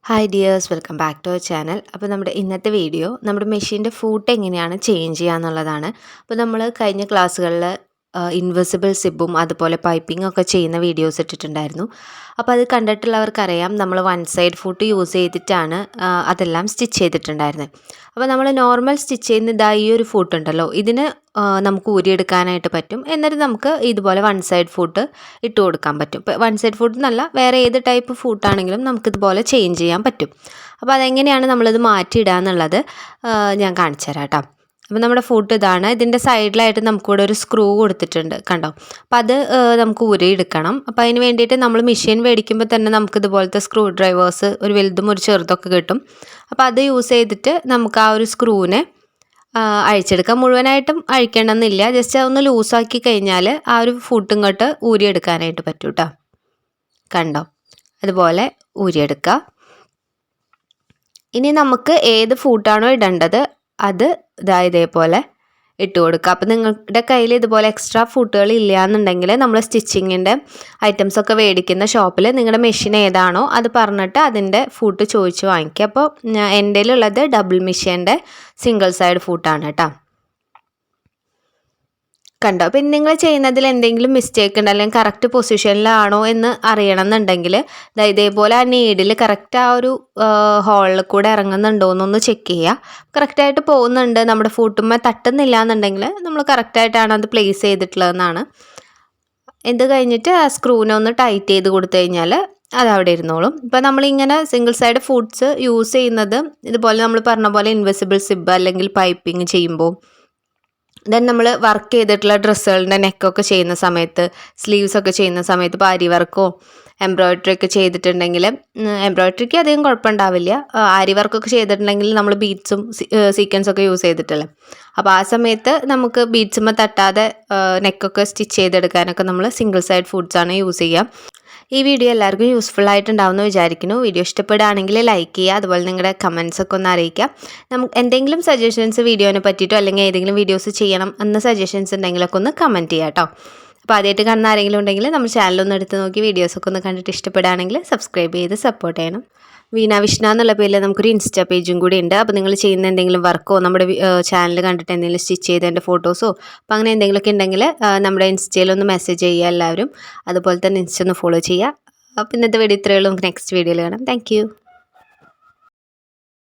Hi dears, welcome back to our channel. അപ്പോൾ നമ്മുടെ ഇന്നത്തെ വീഡിയോ നമ്മുടെ മെഷീൻ്റെ ഫൂട്ട് എങ്ങനെയാണ് ചേഞ്ച് ചെയ്യുക എന്നുള്ളതാണ്. അപ്പോൾ നമ്മൾ കഴിഞ്ഞ ക്ലാസ്സുകളിൽ ഇൻവിസിബിൾ സിബും അതുപോലെ പൈപ്പിംഗ് ഒക്കെ ചെയ്യുന്ന വീഡിയോസ് ഇട്ടിട്ടുണ്ടായിരുന്നു. അപ്പോൾ അത് കണ്ടിട്ടുള്ളവർക്കറിയാം നമ്മൾ വൺ സൈഡ് ഫൂട്ട് യൂസ് ചെയ്തിട്ടാണ് അതെല്ലാം സ്റ്റിച്ച് ചെയ്തിട്ടുണ്ടായിരുന്നത്. അപ്പോൾ നമ്മൾ നോർമൽ സ്റ്റിച്ച് ചെയ്യുന്ന ഈ ഒരു ഫൂട്ട് ഉണ്ടല്ലോ, ഇതിന് നമുക്ക് ഊരിയെടുക്കാനായിട്ട് പറ്റും. എന്നിട്ട് നമുക്ക് ഇതുപോലെ വൺ സൈഡ് ഫൂട്ട് ഇട്ട് കൊടുക്കാൻ പറ്റും. ഇപ്പോൾ വൺ സൈഡ് ഫൂട്ട് എന്നല്ല, വേറെ ഏത് ടൈപ്പ് ഫൂട്ടാണെങ്കിലും നമുക്കിതുപോലെ ചേഞ്ച് ചെയ്യാൻ പറ്റും. അപ്പോൾ അതെങ്ങനെയാണ് നമ്മളിത് മാറ്റിയിടുക എന്നുള്ളത് ഞാൻ കാണിച്ചു തരാം കേട്ടോ. അപ്പോൾ നമ്മുടെ ഫൂട്ട് ഇതാണ്. ഇതിൻ്റെ സൈഡിലായിട്ട് നമുക്കിവിടെ ഒരു സ്ക്രൂ കൊടുത്തിട്ടുണ്ട്, കണ്ടോ. അപ്പോൾ അത് നമുക്ക് ഊരിയെടുക്കണം. അപ്പോൾ അതിന് വേണ്ടിയിട്ട് നമ്മൾ മെഷീൻ മേടിക്കുമ്പോൾ തന്നെ നമുക്ക് ഇതുപോലത്തെ സ്ക്രൂ ഡ്രൈവേഴ്സ് ഒരു വലുതും ഒരു ചെറുതൊക്കെ കിട്ടും. അപ്പോൾ അത് യൂസ് ചെയ്തിട്ട് നമുക്ക് ആ ഒരു സ്ക്രൂവിനെ അഴിച്ചെടുക്കാം. മുഴുവനായിട്ടും അഴിക്കണമെന്നില്ല, ജസ്റ്റ് ഒന്ന് ലൂസാക്കി കഴിഞ്ഞാൽ ആ ഒരു ഫൂട്ട് ഇങ്ങോട്ട് ഊരിയെടുക്കാനായിട്ട് പറ്റും കേട്ടോ. കണ്ടോ, അതുപോലെ ഊരിയെടുക്കുക. ഇനി നമുക്ക് ഏത് ഫൂട്ടാണോ ഇടേണ്ടത് അത് ഇതേപോലെ ഇട്ട് കൊടുക്കുക. അപ്പോൾ നിങ്ങളുടെ കയ്യിൽ ഇതുപോലെ എക്സ്ട്രാ ഫൂട്ടുകൾ ഇല്ല എന്നുണ്ടെങ്കിൽ നമ്മൾ സ്റ്റിച്ചിങ്ങിൻ്റെ ഐറ്റംസൊക്കെ മേടിക്കുന്ന ഷോപ്പിൽ നിങ്ങളുടെ മെഷീൻ ഏതാണോ അത് പറഞ്ഞിട്ട് അതിൻ്റെ ഫൂട്ട് ചോദിച്ച് വാങ്ങിക്കുക. അപ്പോൾ എൻ്റെ ഉള്ളത് ഡബിൾ മെഷീൻ്റെ സിംഗിൾ സൈഡ് ഫൂട്ടാണ് കേട്ടോ. കണ്ടോ. പിന്നെ നിങ്ങൾ ചെയ്യുന്നതിൽ എന്തെങ്കിലും മിസ്റ്റേക്ക് ഉണ്ട് അല്ലെങ്കിൽ കറക്റ്റ് പൊസിഷനിലാണോ എന്ന് അറിയണം എന്നുണ്ടെങ്കിൽ ഇതേപോലെ ആ നീഡിൽ കറക്റ്റ് ആ ഒരു ഹോളിൽ കൂടെ ഇറങ്ങുന്നുണ്ടോ എന്നൊന്ന് ചെക്ക് ചെയ്യുക. കറക്റ്റായിട്ട് പോകുന്നുണ്ട്, നമ്മുടെ ഫൂട്ടുമ്മ തട്ടുന്നില്ല എന്നുണ്ടെങ്കിൽ നമ്മൾ കറക്റ്റായിട്ടാണ് അത് പ്ലേസ് ചെയ്തിട്ടുള്ളതെന്നാണ്. ഇത് കഴിഞ്ഞിട്ട് ആ സ്ക്രൂവിനെ ഒന്ന് ടൈറ്റ് ചെയ്ത് കൊടുത്തു കഴിഞ്ഞാൽ അതവിടെ ഇരുന്നോളും. ഇപ്പോൾ നമ്മളിങ്ങനെ സിംഗിൾ സൈഡ് ഫൂട്ട്സ് യൂസ് ചെയ്യുന്നത് ഇതുപോലെ നമ്മൾ പറഞ്ഞ പോലെ ഇൻവിസിബിൾ സിബ് അല്ലെങ്കിൽ പൈപ്പിംഗ് ചെയ്യുമ്പോൾ, ദെൻ നമ്മൾ വർക്ക് ചെയ്തിട്ടുള്ള ഡ്രസ്സുകളുടെ നെക്കൊക്കെ ചെയ്യുന്ന സമയത്ത്, സ്ലീവ്സൊക്കെ ചെയ്യുന്ന സമയത്ത്, ഇപ്പോൾ ആരി വർക്കോ എംബ്രോയ്ഡറി ഒക്കെ ചെയ്തിട്ടുണ്ടെങ്കിൽ, എംബ്രോയ്ഡറിക്ക് അധികം കുഴപ്പമുണ്ടാവില്ല. ആരി വർക്കൊക്കെ ചെയ്തിട്ടുണ്ടെങ്കിൽ നമ്മൾ ബീഡ്സും സീക്വൻസൊക്കെ യൂസ് ചെയ്തിട്ടല്ലേ. അപ്പോൾ ആ സമയത്ത് നമുക്ക് ബീഡ്സുമ്മ തട്ടാതെ നെക്കൊക്കെ സ്റ്റിച്ച് ചെയ്തെടുക്കാനൊക്കെ നമ്മൾ സിംഗിൾ സൈഡ് ഫൂട്ട്സാണ് യൂസ് ചെയ്യുക. ഈ വീഡിയോ എല്ലാവർക്കും യൂസ്ഫുൾ ആയിട്ടുണ്ടാവുമെന്ന് വിചാരിക്കുന്നു. വീഡിയോ ഇഷ്ടപ്പെടുകയാണെങ്കിൽ ലൈക്ക് ചെയ്യുക, അതുപോലെ നിങ്ങളുടെ കമൻസ് ഒക്കെ ഒന്ന് അറിയിക്കുക. നമുക്ക് എന്തെങ്കിലും സജഷൻസ് വീഡിയോനെ പറ്റിയിട്ടോ അല്ലെങ്കിൽ ഏതെങ്കിലും വീഡിയോസ് ചെയ്യണം എന്ന സജഷൻസ് ഉണ്ടെങ്കിലൊക്കെ ഒന്ന് കമൻറ്റ് ചെയ്യുക കേട്ടോ. അപ്പോൾ ആദ്യമായിട്ട് കാണുന്ന ആരെങ്കിലും ഉണ്ടെങ്കിൽ നമ്മൾ ചാനലൊന്ന് എടുത്ത് നോക്കി വീഡിയോസൊക്കെ ഒന്ന് കണ്ടിട്ട് ഇഷ്ടപ്പെടുകയാണെങ്കിൽ സബ്സ്ക്രൈബ് ചെയ്ത് സപ്പോർട്ട് ചെയ്യണം. വീണ വിഷ്ണ എന്നുള്ള പേരിൽ നമുക്കൊരു ഇൻസ്റ്റാ പേജും കൂടി ഉണ്ട്. അപ്പോൾ നിങ്ങൾ ചെയ്യുന്ന എന്തെങ്കിലും വർക്കോ നമ്മുടെ ചാനൽ കണ്ടിട്ട് എന്തെങ്കിലും സ്റ്റിച്ച് ചെയ്തതിൻ്റെ ഫോട്ടോസോ അപ്പോൾ അങ്ങനെ എന്തെങ്കിലുമൊക്കെ ഉണ്ടെങ്കിൽ നമ്മുടെ ഇൻസ്റ്റയിലൊന്ന് മെസ്സേജ് ചെയ്യുക എല്ലാവരും. അതുപോലെ തന്നെ ഇൻസ്റ്റ ഒന്ന് ഫോളോ ചെയ്യുക. അപ്പോൾ ഇന്നത്തെ വീഡിയോ ഇത്രയേ ഉള്ളൂ. നമുക്ക് നെക്സ്റ്റ് വീഡിയോയിൽ കാണാം. താങ്ക്